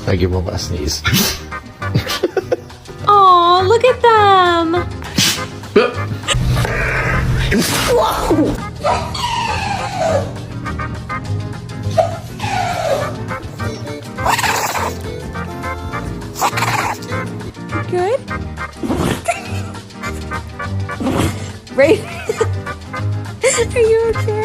I give Mama a sneeze. Aw, look at them. Whoa! Good? Right? Are you okay?